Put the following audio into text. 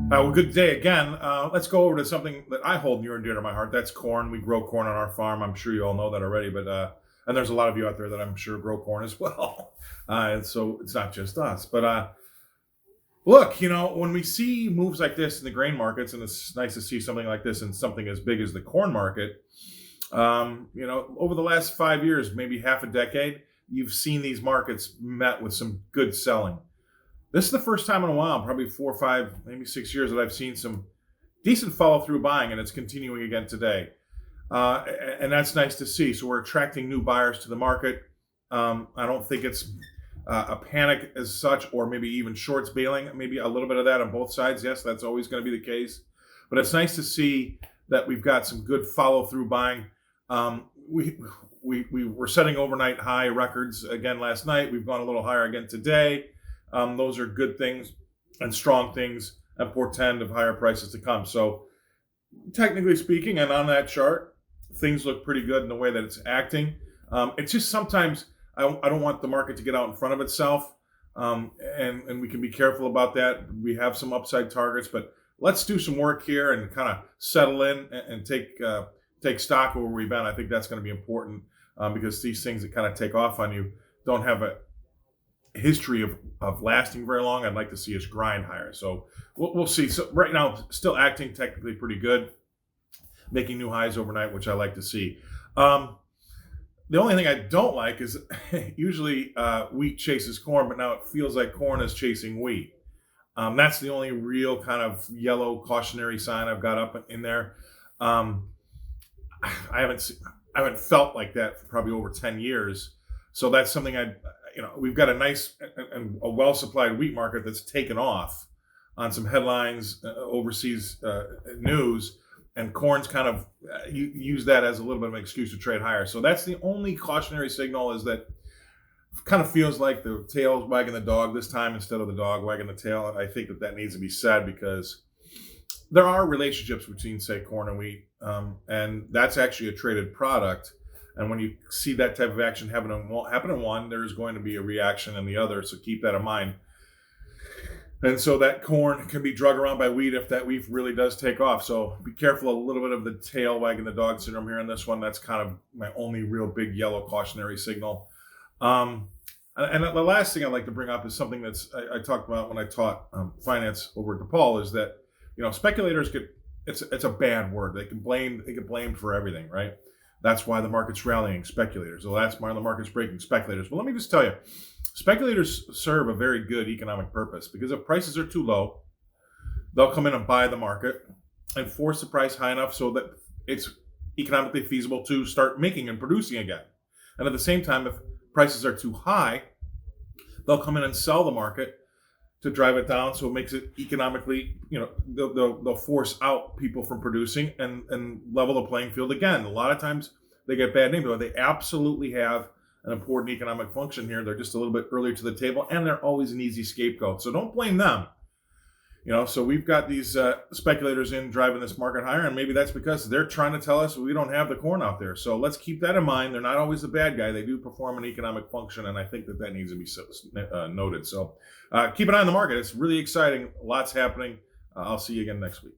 Well, good day again. Let's go over to something that I hold near and dear to my heart. That's corn. We grow corn on our farm. I'm sure you all know that already, but and there's a lot of you out there that I'm sure grow corn as well. And so it's not just us. But look, when we see moves like this in the grain markets, and it's nice to see something like this in something as big as the corn market. Over the last 5 years, maybe half a decade, you've seen these markets met with some good selling. This is the first time in a while, probably 4 or 5, maybe 6 years, that I've seen some decent follow through buying, and it's continuing again today. And that's nice to see. So we're attracting new buyers to the market. I don't think it's a panic as such, or maybe even shorts bailing. Maybe a little bit of that on both sides. Yes, that's always going to be the case. But it's nice to see that we've got some good follow through buying. We were setting overnight high records again last night. We've gone a little higher again today. Those are good things and strong things and portend of higher prices to come. So technically speaking, and on that chart, things look pretty good in the way that it's acting. It's just sometimes I don't want the market to get out in front of itself, and we can be careful about that. We have some upside targets, but let's do some work here and kind of settle in and take stock of where we've been. I think that's going to be important because these things that kind of take off on you don't have a history of lasting very long. I'd like to see us grind higher. So we'll see. So right now, still acting technically pretty good, making new highs overnight, which I like to see. The only thing I don't like is usually wheat chases corn, but now it feels like corn is chasing wheat. That's the only real kind of yellow cautionary sign I've got up in there. I haven't felt like that for probably over 10 years. So that's something we've got a nice and a well-supplied wheat market that's taken off on some headlines, overseas news, and corn's kind of use that as a little bit of an excuse to trade higher. So that's the only cautionary signal, is that it kind of feels like the tail's wagging the dog this time instead of the dog wagging the tail. And I think that needs to be said, because there are relationships between, say, corn and wheat, and that's actually a traded product. And when you see that type of action happen in one, there's going to be a reaction in the other. So keep that in mind. And so that corn can be drug around by wheat if that wheat really does take off. So be careful, a little bit of the tail wagging the dog syndrome here in this one. That's kind of my only real big yellow cautionary signal. And the last thing I'd like to bring up is something that's I talked about when I taught finance over at DePaul, is that speculators it's a bad word. They get blamed for everything, right? That's why the market's rallying, speculators. So that's why the market's breaking, speculators. But let me just tell you, speculators serve a very good economic purpose, because if prices are too low, they'll come in and buy the market and force the price high enough so that it's economically feasible to start making and producing again. And at the same time, if prices are too high, they'll come in and sell the market to drive it down, so it makes it economically, they'll force out people from producing and level the playing field again. A lot of times they get bad names, but they absolutely have an important economic function here. They're just a little bit earlier to the table, and they're always an easy scapegoat. So don't blame them. So we've got these speculators in driving this market higher, and maybe that's because they're trying to tell us we don't have the corn out there. So let's keep that in mind. They're not always the bad guy. They do perform an economic function, and I think that needs to be noted. So keep an eye on the market. It's really exciting. Lots happening. I'll see you again next week.